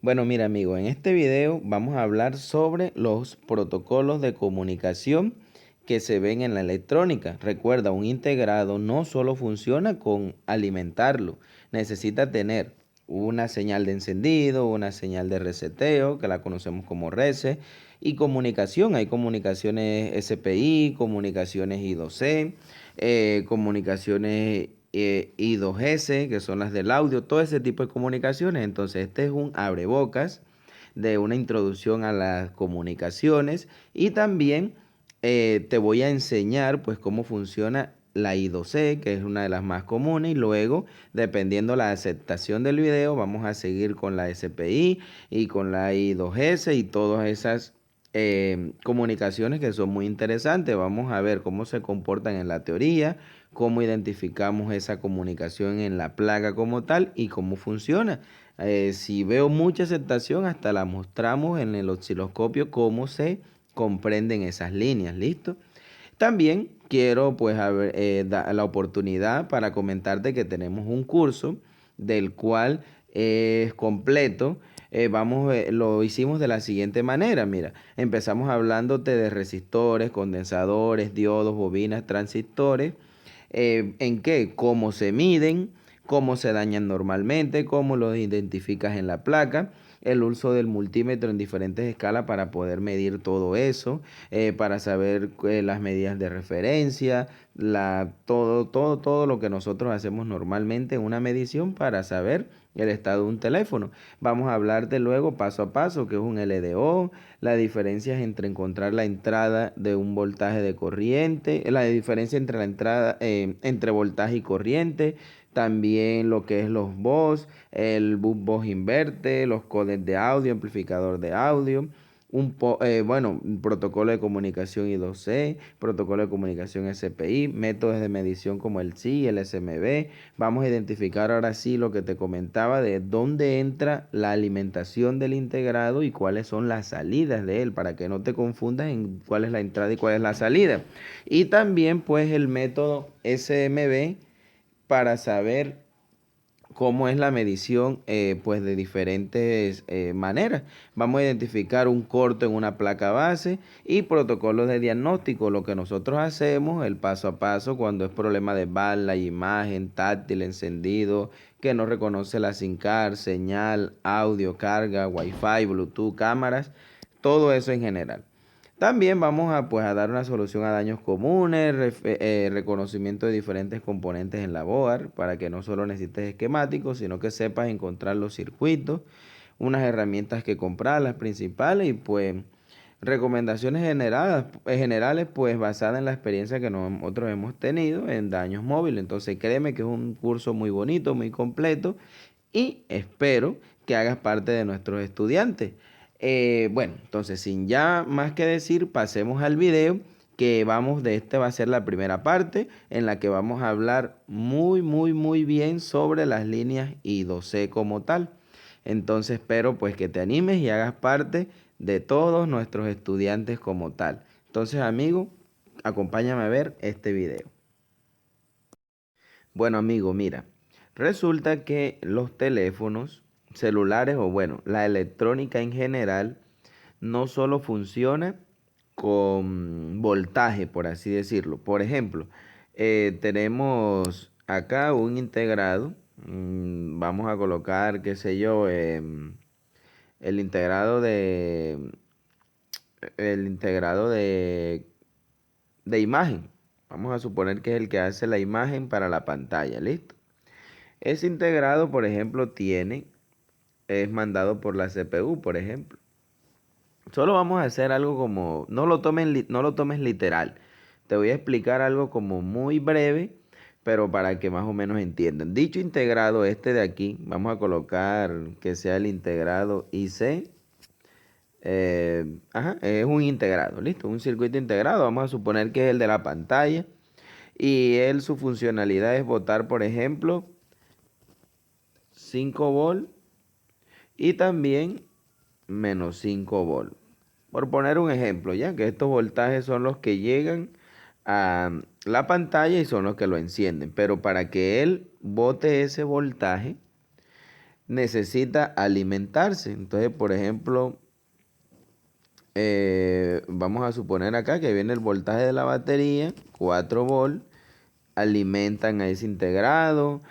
Bueno, mira amigo, en este video vamos a hablar sobre los protocolos de comunicación que se ven en la electrónica. Recuerda, un integrado no solo funciona con alimentarlo, necesita tener una señal de encendido, una señal de reseteo, que la conocemos como reset, y comunicación. Hay comunicaciones SPI, comunicaciones I2C, comunicaciones I2S, que son las del audio, todo ese tipo de comunicaciones. Entonces, este es un abrebocas de una introducción a las comunicaciones y también te voy a enseñar pues cómo funciona la I2C, que es una de las más comunes, y luego, dependiendo la aceptación del video, vamos a seguir con la SPI y con la I2S y todas esas comunicaciones que son muy interesantes. Vamos a ver cómo se comportan en la teoría, cómo identificamos esa comunicación en la placa como tal y cómo funciona. Si veo mucha aceptación, hasta la mostramos en el osciloscopio cómo se comprenden esas líneas, ¿listo? También quiero pues dar la oportunidad para comentarte que tenemos un curso del cual es completo. Lo hicimos de la siguiente manera, mira, empezamos hablándote de resistores, condensadores, diodos, bobinas, transistores. ¿En qué? Cómo se miden, cómo se dañan normalmente, cómo los identificas en la placa, el uso del multímetro en diferentes escalas para poder medir todo eso, para saber las medidas de referencia, todo lo que nosotros hacemos normalmente en una medición para saber el estado de un teléfono. Vamos a hablarte luego paso a paso qué es un LDO, las diferencias entre encontrar la entrada de un voltaje de corriente, la diferencia entre la entrada entre voltaje y corriente, también lo que es los BOS, el bus inverte, los codecs de audio, amplificador de audio, un protocolo de comunicación I2C, protocolo de comunicación SPI, métodos de medición como el SI, el SMB. Vamos a identificar ahora sí lo que te comentaba de dónde entra la alimentación del integrado y cuáles son las salidas de él, para que no te confundas en cuál es la entrada y cuál es la salida. Y también pues el método SMB para saber cómo es la medición pues de diferentes maneras. Vamos a identificar un corto en una placa base y protocolos de diagnóstico. Lo que nosotros hacemos, el paso a paso, cuando es problema de bala, imagen, táctil, encendido, que no reconoce la SIM card, señal, audio, carga, wifi, bluetooth, cámaras, todo eso en general. También vamos a, pues, a dar una solución a daños comunes, reconocimiento de diferentes componentes en la board, para que no solo necesites esquemáticos, sino que sepas encontrar los circuitos, unas herramientas que comprar, las principales, y pues recomendaciones generales, pues basadas en la experiencia que nosotros hemos tenido en daños móviles. Entonces créeme que es un curso muy bonito, muy completo, y espero que hagas parte de nuestros estudiantes. Bueno, entonces sin ya más que decir, pasemos al video que vamos, de este va a ser la primera parte en la que vamos a hablar muy bien sobre las líneas I2C como tal. Entonces espero pues que te animes y hagas parte de todos nuestros estudiantes como tal. Entonces amigo, acompáñame a ver este video. Bueno, amigo, mira, resulta que los teléfonos celulares o bueno, la electrónica en general no solo funciona con voltaje, por así decirlo. Por ejemplo, tenemos acá un integrado. Vamos a colocar, qué sé yo, el integrado de el integrado de imagen. Vamos a suponer que es el que hace la imagen para la pantalla, ¿listo? Ese integrado, por ejemplo, es mandado por la CPU, por ejemplo. Solo vamos a hacer algo como, no lo tomes literal. Te voy a explicar algo como muy breve, pero para que más o menos entiendan. Dicho integrado, este de aquí, vamos a colocar que sea el integrado IC. Es un integrado, listo, un circuito integrado. Vamos a suponer que es el de la pantalla. Y él, su funcionalidad es botar, por ejemplo, 5 volt y también -5 volt. Por poner un ejemplo, ya que estos voltajes son los que llegan a la pantalla y son los que lo encienden. Pero para que él bote ese voltaje, necesita alimentarse. Entonces, por ejemplo, vamos a suponer acá que viene el voltaje de la batería, 4 volts, alimentan a ese integrado.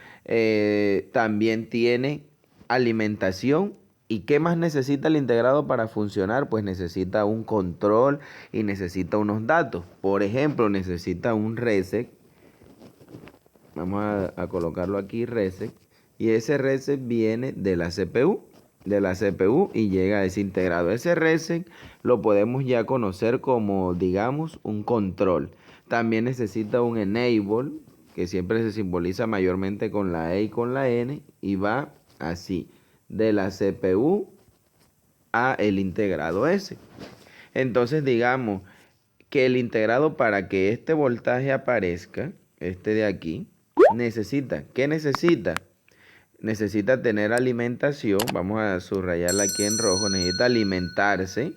También tiene alimentación. ¿Y qué más necesita el integrado para funcionar? Pues necesita un control y necesita unos datos. Por ejemplo, necesita un reset. Vamos a colocarlo aquí, reset. Y ese reset viene de la CPU. De la CPU y llega a ese integrado. Ese reset lo podemos ya conocer como, digamos, un control. También necesita un enable, que siempre se simboliza mayormente con la E y con la N, y va así, de la CPU a el integrado S. Entonces, digamos que el integrado, para que este voltaje aparezca, este de aquí, necesita, ¿qué necesita? Necesita tener alimentación, vamos a subrayarla aquí en rojo, necesita alimentarse,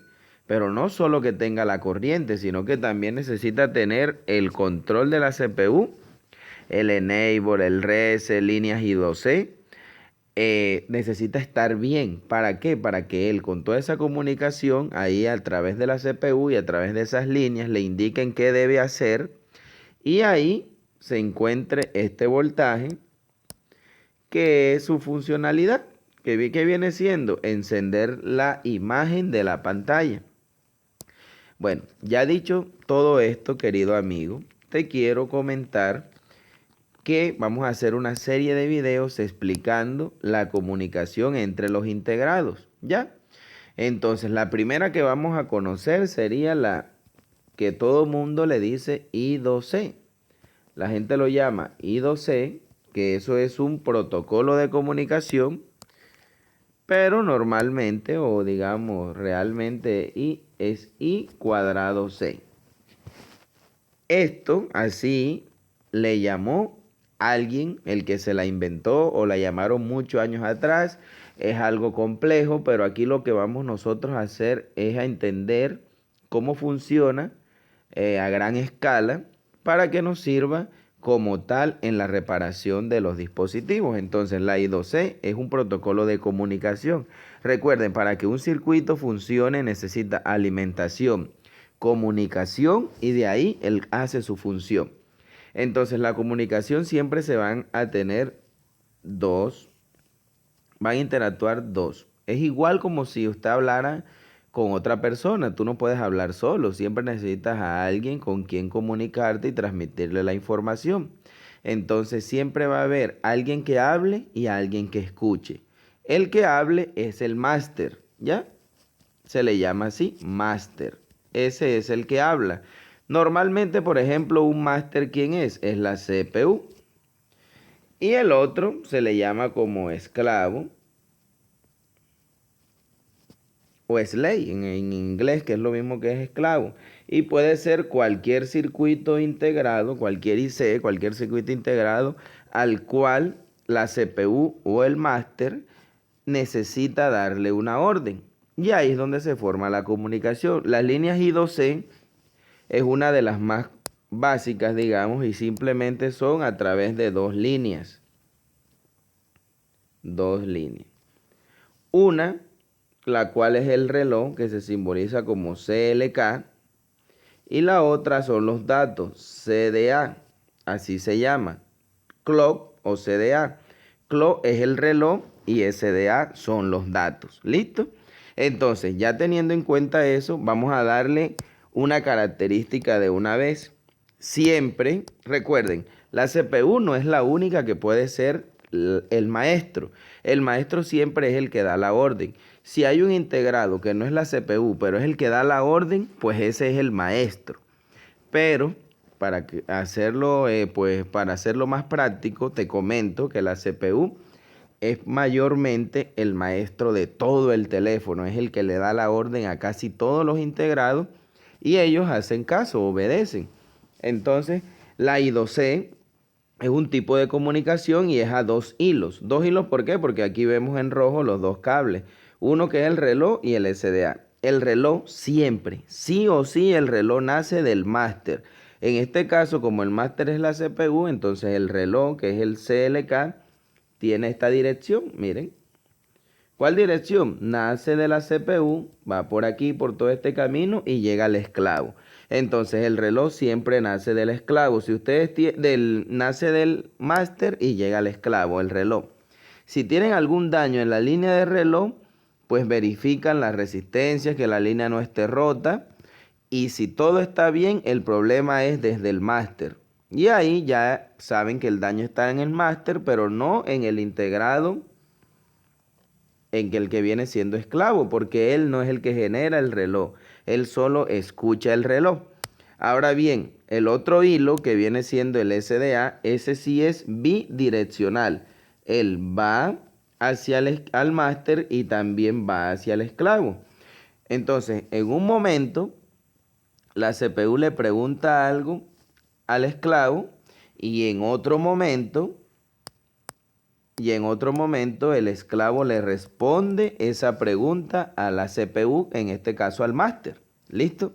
pero no solo que tenga la corriente, sino que también necesita tener el control de la CPU, el enable, el reset, líneas I2C. Necesita estar bien. ¿Para qué? Para que él, con toda esa comunicación ahí a través de la CPU y a través de esas líneas, le indiquen qué debe hacer y ahí se encuentre este voltaje, que es su funcionalidad, que viene siendo encender la imagen de la pantalla. Bueno, ya dicho todo esto, querido amigo, te quiero comentar que vamos a hacer una serie de videos explicando la comunicación entre los integrados, ¿ya? Entonces, la primera que vamos a conocer sería la que todo mundo le dice I2C. La gente lo llama I2C, que eso es un protocolo de comunicación, pero normalmente, o digamos realmente, I es I cuadrado C. Esto así le llamó alguien, el que se la inventó o la llamaron muchos años atrás. Es algo complejo, pero aquí lo que vamos nosotros a hacer es a entender cómo funciona a gran escala para que nos sirva como tal en la reparación de los dispositivos. Entonces, la I2C es un protocolo de comunicación. Recuerden, para que un circuito funcione necesita alimentación, comunicación y de ahí él hace su función. Entonces, la comunicación siempre se van a tener dos, van a interactuar dos. Es igual como si usted hablara con otra persona. Tú no puedes hablar solo. Siempre necesitas a alguien con quien comunicarte y transmitirle la información. Entonces siempre va a haber alguien que hable y alguien que escuche. El que hable es el máster, ¿ya? Se le llama así, máster. Ese es el que habla. Normalmente, por ejemplo, un máster, ¿quién es? Es la CPU. Y el otro se le llama como esclavo o slave en inglés, que es lo mismo que es esclavo. Y puede ser cualquier circuito integrado, cualquier IC, cualquier circuito integrado al cual la CPU o el máster necesita darle una orden. Y ahí es donde se forma la comunicación. Las líneas I2C es una de las más básicas, digamos, y simplemente son a través de dos líneas. Dos líneas. Una, la cual es el reloj, que se simboliza como CLK, y la otra son los datos, CDA, así se llama, clock o CDA. Clock es el reloj y SDA son los datos. ¿Listo? Entonces, ya teniendo en cuenta eso, vamos a darle una característica de una vez. Siempre, recuerden, la CPU no es la única que puede ser el maestro. El maestro siempre es el que da la orden. Si hay un integrado que no es la CPU, pero es el que da la orden, pues ese es el maestro. Pero para hacerlo más práctico, te comento que la CPU es mayormente el maestro de todo el teléfono, es el que le da la orden a casi todos los integrados y ellos hacen caso, obedecen. Entonces, la I2C es un tipo de comunicación y es a dos hilos. Dos hilos, ¿por qué? Porque aquí vemos en rojo los dos cables. Uno que es el reloj y el SDA. El reloj siempre, sí o sí, el reloj nace del máster. En este caso, como el máster es la CPU, entonces el reloj, que es el CLK, tiene esta dirección, miren. ¿Cuál dirección? Nace de la CPU, va por aquí, por todo este camino y llega al esclavo. Entonces el reloj siempre nace del esclavo. Si ustedes nace del máster y llega al esclavo, el reloj. Si tienen algún daño en la línea de reloj, pues verifican las resistencias, que la línea no esté rota. Y si todo está bien, el problema es desde el máster. Y ahí ya saben que el daño está en el máster, pero no en el integrado, en el que viene siendo esclavo, porque él no es el que genera el reloj, él solo escucha el reloj. Ahora bien, el otro hilo que viene siendo el SDA, ese sí es bidireccional. Él va hacia al máster y también va hacia el esclavo. Entonces, en un momento, la CPU le pregunta algo al esclavo y en otro momento el esclavo le responde esa pregunta a la CPU, en este caso al máster. ¿Listo?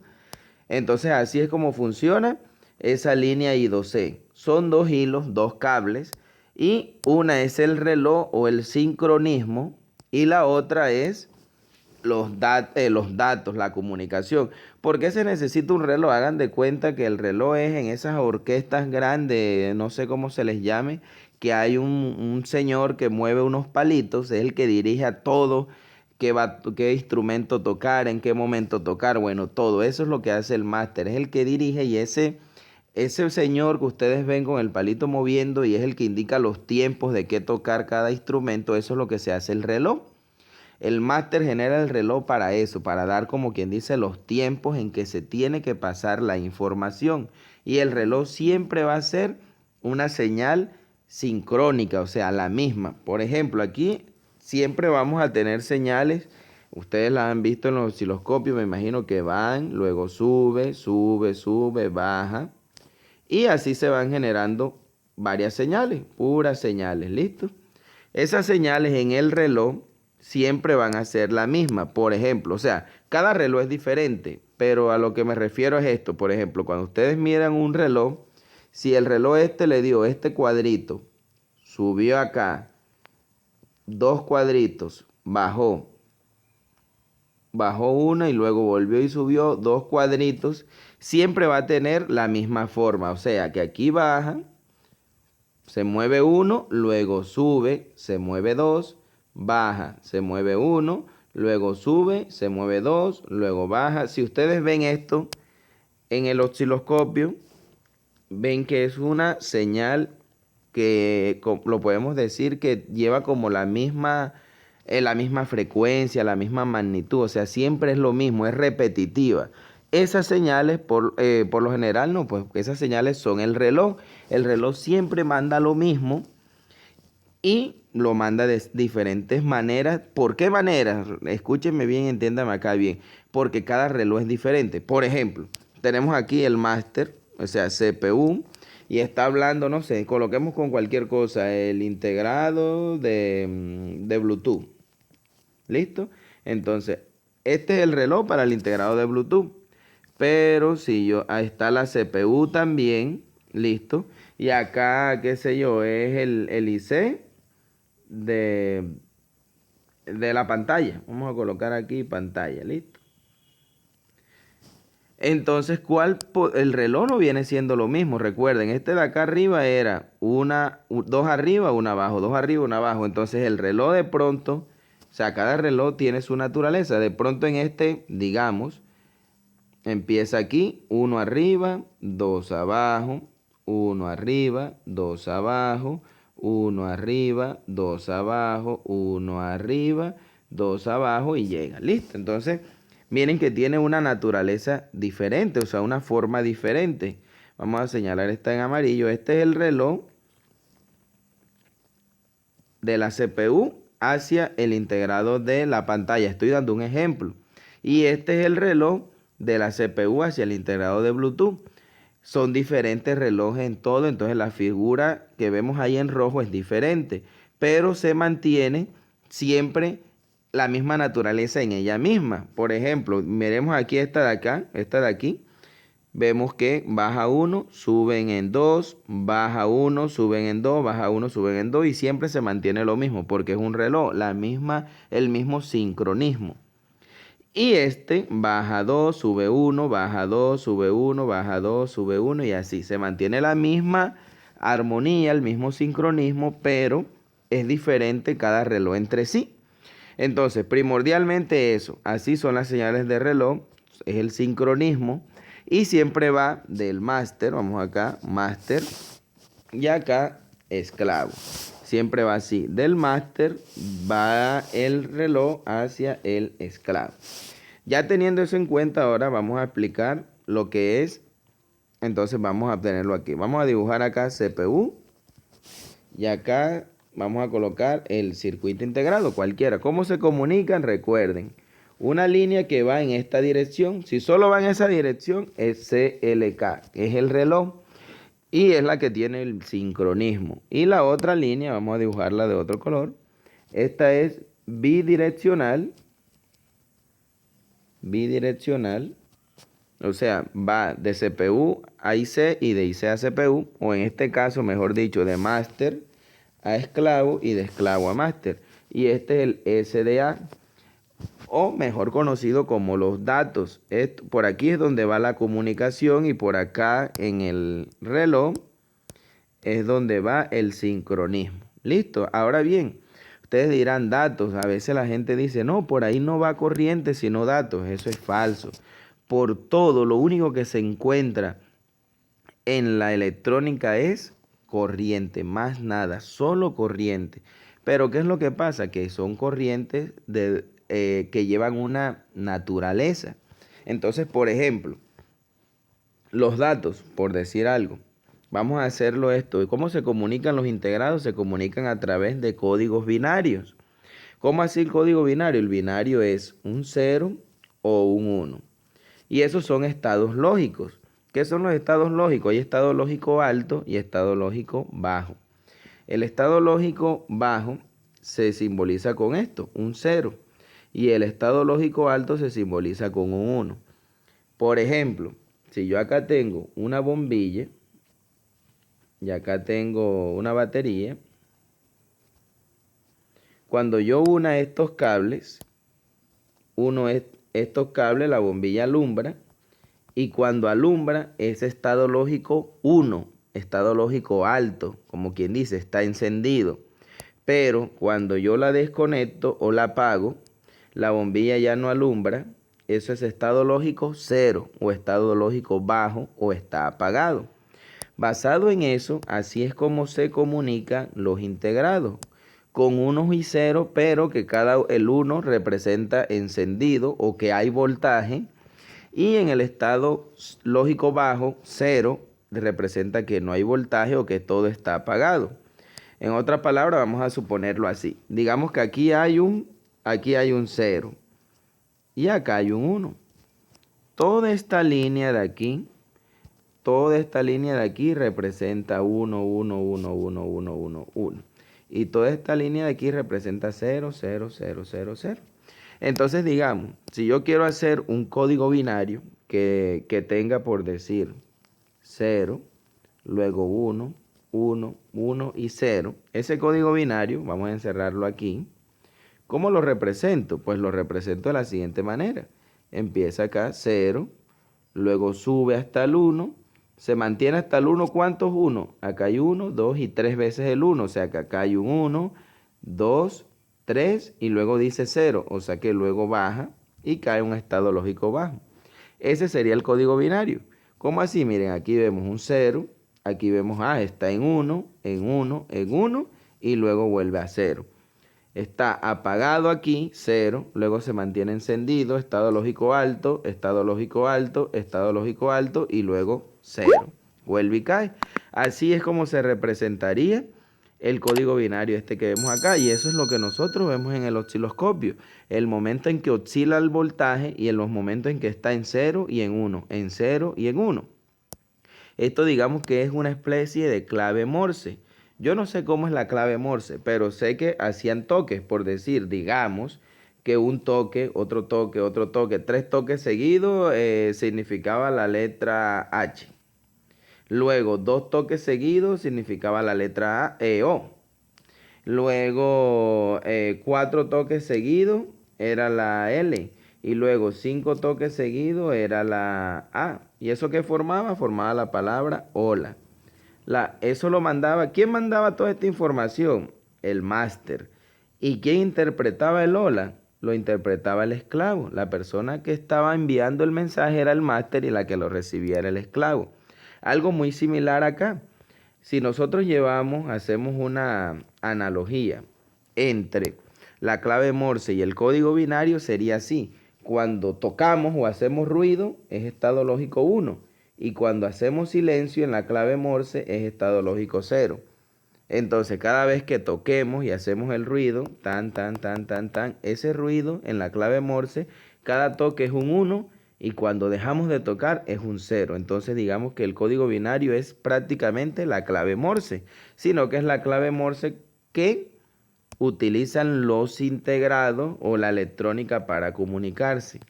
Entonces así es como funciona esa línea I2C. Son dos hilos, dos cables, y una es el reloj o el sincronismo y la otra es los datos, la comunicación. ¿Por qué se necesita un reloj? Hagan de cuenta que el reloj es en esas orquestas grandes, no sé cómo se les llame, que hay un señor que mueve unos palitos, es el que dirige a todo, qué instrumento tocar, en qué momento tocar, bueno, todo eso es lo que hace el máster, es el que dirige y ese señor que ustedes ven con el palito moviendo y es el que indica los tiempos de qué tocar cada instrumento, eso es lo que se hace el reloj. El máster genera el reloj para eso, para dar como quien dice los tiempos en que se tiene que pasar la información. Y el reloj siempre va a ser una señal sincrónica, o sea, la misma. Por ejemplo, aquí siempre vamos a tener señales, ustedes las han visto en los osciloscopios, me imagino que van, luego sube, sube, sube, baja. Y así se van generando varias señales, puras señales, ¿listo? Esas señales en el reloj siempre van a ser la misma. Por ejemplo, o sea, cada reloj es diferente, pero a lo que me refiero es esto. Por ejemplo, cuando ustedes miran un reloj, si el reloj este le dio este cuadrito, subió acá, dos cuadritos, bajó uno y luego volvió y subió dos cuadritos, siempre va a tener la misma forma. O sea, que aquí baja, se mueve uno, luego sube, se mueve dos, baja, se mueve uno, luego sube, se mueve dos, luego baja. Si ustedes ven esto en el osciloscopio, ven que es una señal que lo podemos decir que lleva como la misma frecuencia, la misma magnitud, o sea, siempre es lo mismo, es repetitiva. Esas señales, por lo general, no, pues esas señales son el reloj. El reloj siempre manda lo mismo y lo manda de diferentes maneras. ¿Por qué maneras? Escúchenme bien, entiéndame acá bien, porque cada reloj es diferente. Por ejemplo, tenemos aquí el máster, o sea, CPU, y está hablando, no sé, coloquemos con cualquier cosa, el integrado de Bluetooth. ¿Listo? Entonces, este es el reloj para el integrado de Bluetooth. Pero si yo, ahí está la CPU también, listo. Y acá, qué sé yo, es el IC de, de la pantalla. Vamos a colocar aquí pantalla, listo. Entonces, el reloj no viene siendo lo mismo. Recuerden, este de acá arriba era dos arriba, una abajo, dos arriba, una abajo. Entonces, el reloj de pronto, o sea, cada reloj tiene su naturaleza. De pronto en este, digamos, empieza aquí, uno arriba, dos abajo, uno arriba, dos abajo, uno arriba, dos abajo, uno arriba, dos abajo y llega. Listo. Entonces, miren que tiene una naturaleza diferente, o sea, una forma diferente. Vamos a señalar esta en amarillo. Este es el reloj de la CPU hacia el integrado de la pantalla. Estoy dando un ejemplo. Y este es el reloj de la CPU hacia el integrado de Bluetooth. Son diferentes relojes en todo, entonces la figura que vemos ahí en rojo es diferente, pero se mantiene siempre la misma naturaleza en ella misma. Por ejemplo, miremos aquí esta de acá, esta de aquí. vemos que baja 1, suben en 2, baja 1, suben en 2, baja 1, suben en 2 y siempre se mantiene lo mismo porque es un reloj, el mismo sincronismo. Y este baja 2, sube 1, baja 2, sube 1, baja 2, sube 1 y así. Se mantiene la misma armonía, el mismo sincronismo, pero es diferente cada reloj entre sí. Entonces, primordialmente eso. Así son las señales de reloj. Es el sincronismo. Y siempre va del máster. Vamos acá, máster. Y acá, esclavo. Siempre va así. Del máster va el reloj hacia el esclavo. Ya teniendo eso en cuenta, ahora vamos a explicar lo que es. Entonces vamos a tenerlo aquí. Vamos a dibujar acá CPU. Y acá vamos a colocar el circuito integrado, cualquiera. ¿Cómo se comunican? Recuerden, una línea que va en esta dirección. Si solo va en esa dirección, es CLK, es el reloj. Y es la que tiene el sincronismo. Y la otra línea, vamos a dibujarla de otro color. Esta es bidireccional. Bidireccional. O sea, va de CPU a IC y de IC a CPU. O en este caso, mejor dicho, de máster a esclavo y de esclavo a máster. Y este es el SDA. O mejor conocido como los datos. Por aquí es donde va la comunicación y por acá en el reloj es donde va el sincronismo. ¿Listo? Ahora bien, ustedes dirán datos. A veces la gente dice, no, por ahí no va corriente sino datos. Eso es falso. Por todo, lo único que se encuentra en la electrónica es corriente, más nada, solo corriente. Pero ¿qué es lo que pasa? Que son corrientes que llevan una naturaleza. Entonces, por ejemplo, los datos, por decir algo, vamos a hacerlo esto. ¿Cómo se comunican los integrados? Se comunican a través de códigos binarios. ¿Cómo así el código binario? El binario es un 0 o un 1. Y esos son estados lógicos. ¿Qué son los estados lógicos? Hay estado lógico alto y estado lógico bajo. El estado lógico bajo se simboliza con esto, un 0. Y el estado lógico alto se simboliza con un 1. Por ejemplo, si yo acá tengo una bombilla y acá tengo una batería, cuando yo una estos cables, estos cables, la bombilla alumbra. Y cuando alumbra es estado lógico 1, estado lógico alto, como quien dice, está encendido. Pero cuando yo la desconecto o la apago, la bombilla ya no alumbra, eso es estado lógico 0 o estado lógico bajo o está apagado. Basado en eso, así es como se comunican los integrados, con unos y ceros, pero que el 1 representa encendido o que hay voltaje. Y en el estado lógico bajo, 0, representa que no hay voltaje o que todo está apagado. En otras palabras, vamos a suponerlo así. Digamos que aquí hay un 0 y acá hay un 1. Toda esta línea de aquí representa 1, 1, 1, 1, 1, 1, 1. Y toda esta línea de aquí representa 0, 0, 0, 0, 0. Entonces, digamos, si yo quiero hacer un código binario que tenga, por decir, 0, luego 1, 1, 1 y 0, ese código binario, vamos a encerrarlo aquí. ¿Cómo lo represento? Pues lo represento de la siguiente manera. Empieza acá 0, luego sube hasta el 1, se mantiene hasta el 1. ¿Cuántos 1? Acá hay 1, 2 y 3 veces el 1, o sea que acá hay un 1, 2, 3 y luego dice 0, o sea que luego baja y cae un estado lógico bajo. Ese sería el código binario. ¿Cómo así? Miren, aquí vemos un 0, aquí vemos, está en 1, en 1, en 1 y luego vuelve a 0. Está apagado aquí, 0, luego se mantiene encendido, estado lógico alto, estado lógico alto, estado lógico alto y luego 0. Vuelve y cae. Así es como se representaría el código binario este que vemos acá, y eso es lo que nosotros vemos en el osciloscopio. El momento en que oscila el voltaje y en los momentos en que está en 0 y en 1, en 0 y en 1. Esto digamos que es una especie de clave Morse. Yo no sé cómo es la clave Morse, pero sé que hacían toques, por decir, digamos que un toque, otro toque, otro toque, 3 toques seguidos significaba la letra H. Luego 2 toques seguidos significaba la letra O. Luego 4 toques seguidos era la L. Y luego 5 toques seguidos era la A. ¿Y eso qué formaba? Formaba la palabra hola. Eso lo mandaba. ¿Quién mandaba toda esta información? El máster. ¿Y quién interpretaba el hola? Lo interpretaba el esclavo. La persona que estaba enviando el mensaje era el máster y la que lo recibía era el esclavo. Algo muy similar acá. Si nosotros hacemos una analogía entre la clave Morse y el código binario, sería así. Cuando tocamos o hacemos ruido, es estado lógico 1. Y cuando hacemos silencio en la clave Morse, es estado lógico 0. Entonces, cada vez que toquemos y hacemos el ruido, tan, tan, tan, tan, tan, ese ruido en la clave Morse, cada toque es un 1 y cuando dejamos de tocar es un 0. Entonces, digamos que el código binario es prácticamente la clave Morse, sino que es la clave Morse que utilizan los integrados o la electrónica para comunicarse.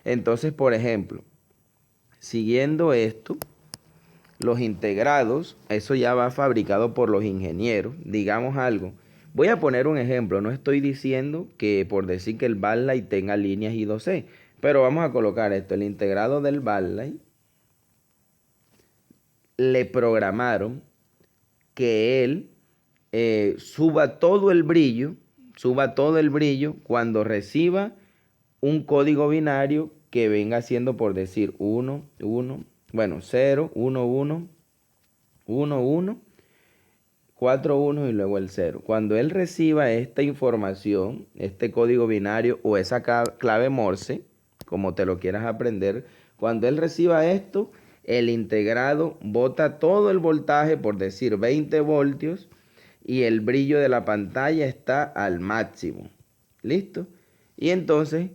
Entonces, por ejemplo, siguiendo esto, los integrados, eso ya va fabricado por los ingenieros. Digamos algo. Voy a poner un ejemplo. No estoy diciendo que por decir que el backlight tenga líneas I2C. Pero vamos a colocar esto. El integrado del backlight le programaron que él suba todo el brillo cuando reciba un código binario que venga siendo por decir 1, 1, bueno, 0, 1, 1, 1, 1, 4, 1 y luego el 0. Cuando él reciba esta información, este código binario o esa clave Morse, como te lo quieras aprender, cuando él reciba esto, el integrado bota todo el voltaje, por decir 20 voltios, y el brillo de la pantalla está al máximo. ¿Listo? Y entonces,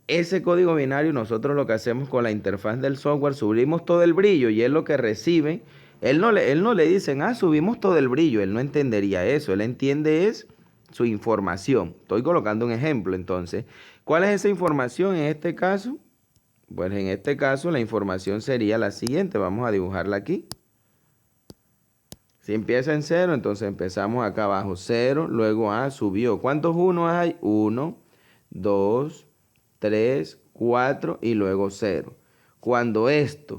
ese código binario nosotros lo que hacemos con la interfaz del software, subimos todo el brillo y él lo que recibe, él no le dicen, subimos todo el brillo, él no entendería eso, él entiende es su información. Estoy colocando un ejemplo entonces. ¿Cuál es esa información en este caso? Pues en este caso la información sería la siguiente, vamos a dibujarla aquí. Si empieza en 0, entonces empezamos acá abajo, 0, luego subió. ¿Cuántos 1 hay? 1, 2, 3, 4 y luego 0. Cuando esta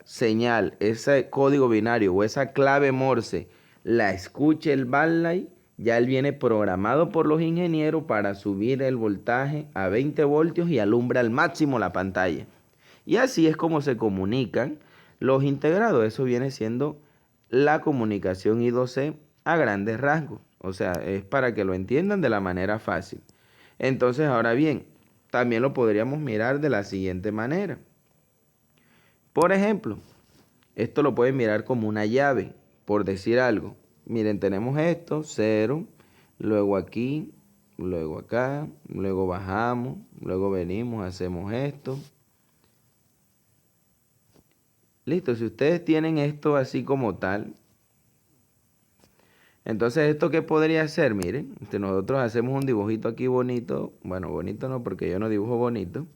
señal, ese código binario o esa clave Morse la escuche el backlight, ya él viene programado por los ingenieros para subir el voltaje a 20 voltios y alumbra al máximo la pantalla. Y así es como se comunican los integrados. Eso viene siendo la comunicación I2C a grandes rasgos. O sea, es para que lo entiendan de la manera fácil. Entonces, ahora bien, también lo podríamos mirar de la siguiente manera. Por ejemplo, esto lo pueden mirar como una llave, por decir algo. Miren, tenemos esto, 0, luego aquí, luego acá, luego bajamos, luego venimos, hacemos esto. Listo, si ustedes tienen esto así como tal, entonces esto qué podría ser, miren, nosotros hacemos un dibujito aquí bonito, bueno, bonito no porque yo no dibujo bonito.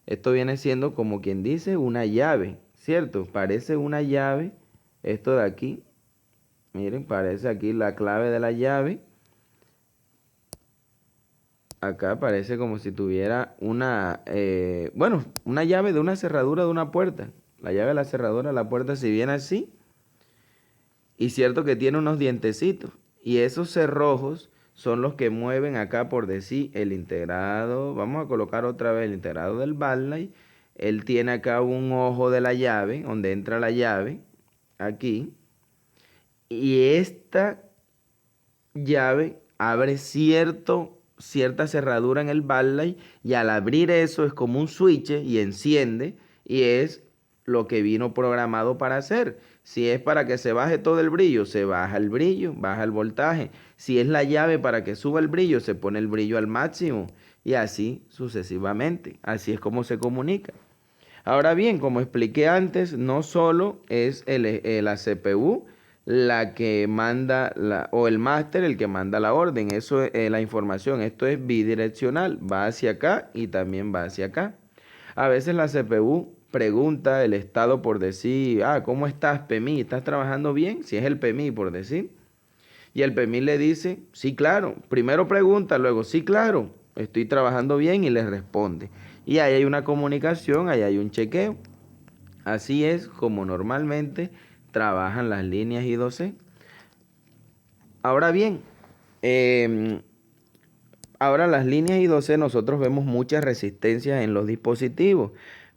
Esto viene siendo como quien dice una llave, ¿cierto? Parece una llave, esto de aquí, miren, parece aquí la clave de la llave. Acá parece como si tuviera una llave de una cerradura de una puerta. La llave de la cerradura de la puerta, si viene así, y cierto que tiene unos dientecitos. Y esos cerrojos son los que mueven acá, por decir, el integrado. Vamos a colocar otra vez el integrado del backlight. Él tiene acá un ojo de la llave, donde entra la llave, aquí. Y esta llave abre cierta cerradura en el backlight. Y al abrir eso es como un switch y enciende. Y es lo que vino programado para hacer. Si es para que se baje todo el brillo, se baja el brillo, baja el voltaje. Si es la llave para que suba el brillo, se pone el brillo al máximo. Y así sucesivamente. Así es como se comunica. Ahora bien, como expliqué antes, no solo es la CPU, la que manda o el máster el que manda la orden. Eso es la información. Esto es bidireccional. Va hacia acá y también va hacia acá. A veces la CPU pregunta el estado por decir, ¿cómo estás, PMI? ¿Estás trabajando bien? Si es el PMI por decir. Y el PMI le dice, sí, claro. Primero pregunta, luego, sí, claro, estoy trabajando bien y le responde. Y ahí hay una comunicación, ahí hay un chequeo. Así es como normalmente trabajan las líneas I2C. Ahora bien, em, ahora las líneas I2C nosotros vemos muchas resistencias en los dispositivos.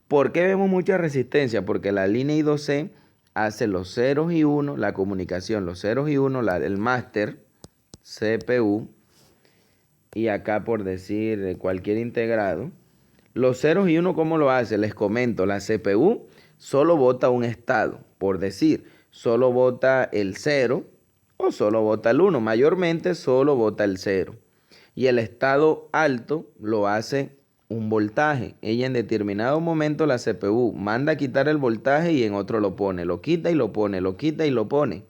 ¿Por qué vemos mucha resistencia? Porque la línea I2C hace los ceros y unos, la comunicación, los ceros y unos, la del máster, CPU, y acá por decir cualquier integrado. Los ceros y uno, ¿cómo lo hace? Les comento, la CPU solo bota un estado, por decir, solo bota el 0 o solo bota el 1. Mayormente solo bota el 0. Y el estado alto lo hace un voltaje. Ella en determinado momento, la CPU manda a quitar el voltaje y en otro lo pone. Lo quita y lo pone, lo quita y lo pone.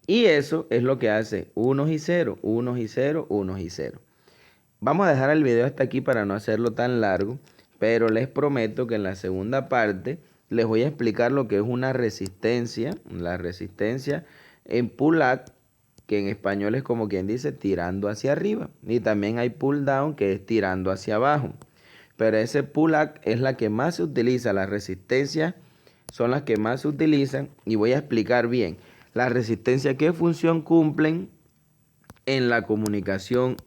Y eso es lo que hace unos y 0, unos y 0, unos y 0. Vamos a dejar el video hasta aquí para no hacerlo tan largo, pero les prometo que en la segunda parte les voy a explicar lo que es una resistencia, la resistencia en pull-up, que en español es como quien dice tirando hacia arriba, y también hay pull-down, que es tirando hacia abajo, pero ese pull-up es la que más se utiliza, las resistencias son las que más se utilizan, y voy a explicar bien las resistencias, qué función cumplen en la comunicación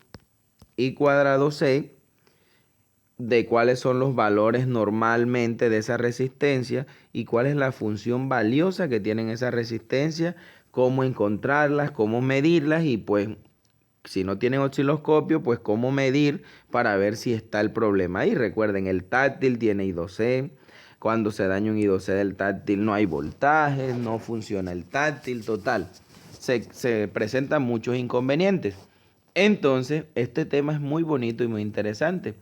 I cuadrado C, de cuáles son los valores normalmente de esa resistencia y cuál es la función valiosa que tienen esa resistencia, cómo encontrarlas, cómo medirlas y pues si no tienen osciloscopio, pues cómo medir para ver si está el problema ahí. Recuerden, el táctil tiene I2C. Cuando se daña un I2C del táctil no hay voltaje, no funciona el táctil, total. Se presentan muchos inconvenientes. Entonces, este tema es muy bonito y muy interesante.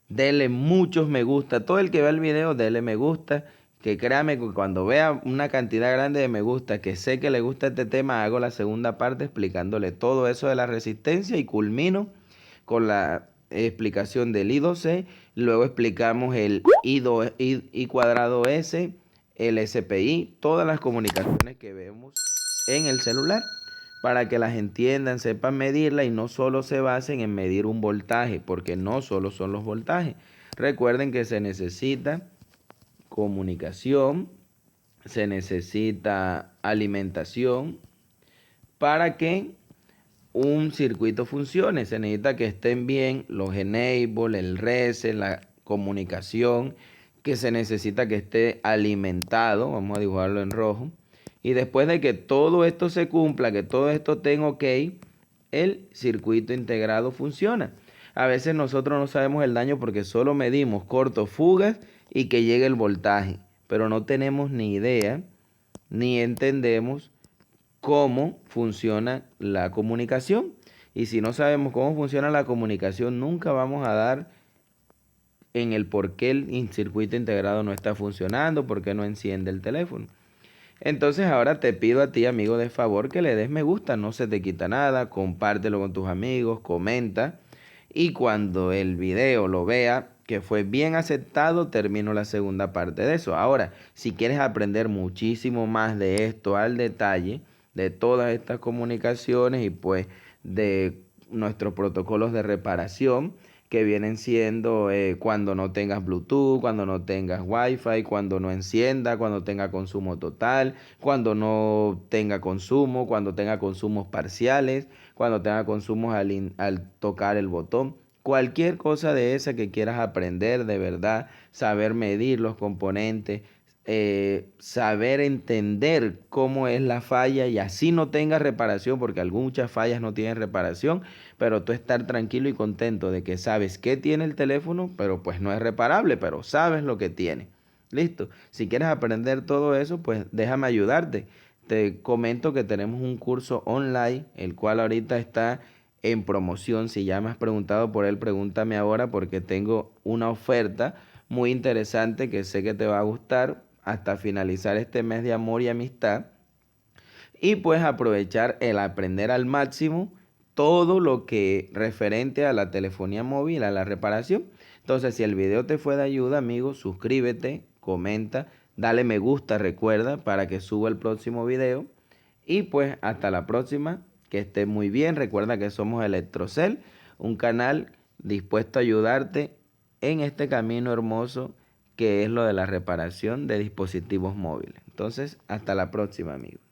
Dele muchos me gusta. Todo el que vea el video, dele me gusta. Que créame que cuando vea una cantidad grande de me gusta, que sé que le gusta este tema, hago la segunda parte explicándole todo eso de la resistencia y culmino con la explicación del I2C. Luego explicamos el I cuadrado S, el SPI, todas las comunicaciones que vemos en el celular para que las entiendan, sepan medirla y no solo se basen en medir un voltaje, porque no solo son los voltajes. Recuerden que se necesita comunicación, se necesita alimentación para que un circuito funcione. Se necesita que estén bien los enable, el reset, la comunicación, que se necesita que esté alimentado. Vamos a dibujarlo en rojo. Y después de que todo esto se cumpla, que todo esto esté ok, el circuito integrado funciona. A veces nosotros no sabemos el daño porque solo medimos cortos, fugas y que llegue el voltaje, pero no tenemos ni idea ni entendemos cómo funciona la comunicación. Y si no sabemos cómo funciona la comunicación, nunca vamos a dar en el por qué el circuito integrado no está funcionando, por qué no enciende el teléfono. Entonces ahora te pido a ti, amigo, de favor que le des me gusta, no se te quita nada, compártelo con tus amigos, comenta y cuando el video lo vea que fue bien aceptado, termino la segunda parte de eso. Ahora, si quieres aprender muchísimo más de esto al detalle, de todas estas comunicaciones y pues de nuestros protocolos de reparación, que vienen siendo cuando no tengas Bluetooth, cuando no tengas Wi-Fi, cuando no encienda, cuando tenga consumo total, cuando no tenga consumo, cuando tenga consumos parciales, cuando tenga consumos al tocar el botón. Cualquier cosa de esa que quieras aprender de verdad, saber medir los componentes, saber entender cómo es la falla y así no tenga reparación, porque muchas fallas no tienen reparación, pero tú estar tranquilo y contento de que sabes qué tiene el teléfono, pero pues no es reparable, pero sabes lo que tiene. Listo. Si quieres aprender todo eso, pues déjame ayudarte. Te comento que tenemos un curso online, el cual ahorita está en promoción. Si ya me has preguntado por él, pregúntame ahora porque tengo una oferta muy interesante que sé que te va a gustar hasta finalizar este mes de amor y amistad. y pues aprovechar el aprender al máximo todo lo que referente a la telefonía móvil, a la reparación. Entonces, si el video te fue de ayuda, amigo, suscríbete, comenta, dale me gusta, recuerda, para que suba el próximo video. Y pues hasta la próxima, que estés muy bien. Recuerda que somos Electrocel, un canal dispuesto a ayudarte en este camino hermoso que es lo de la reparación de dispositivos móviles. Entonces, hasta la próxima, amigos.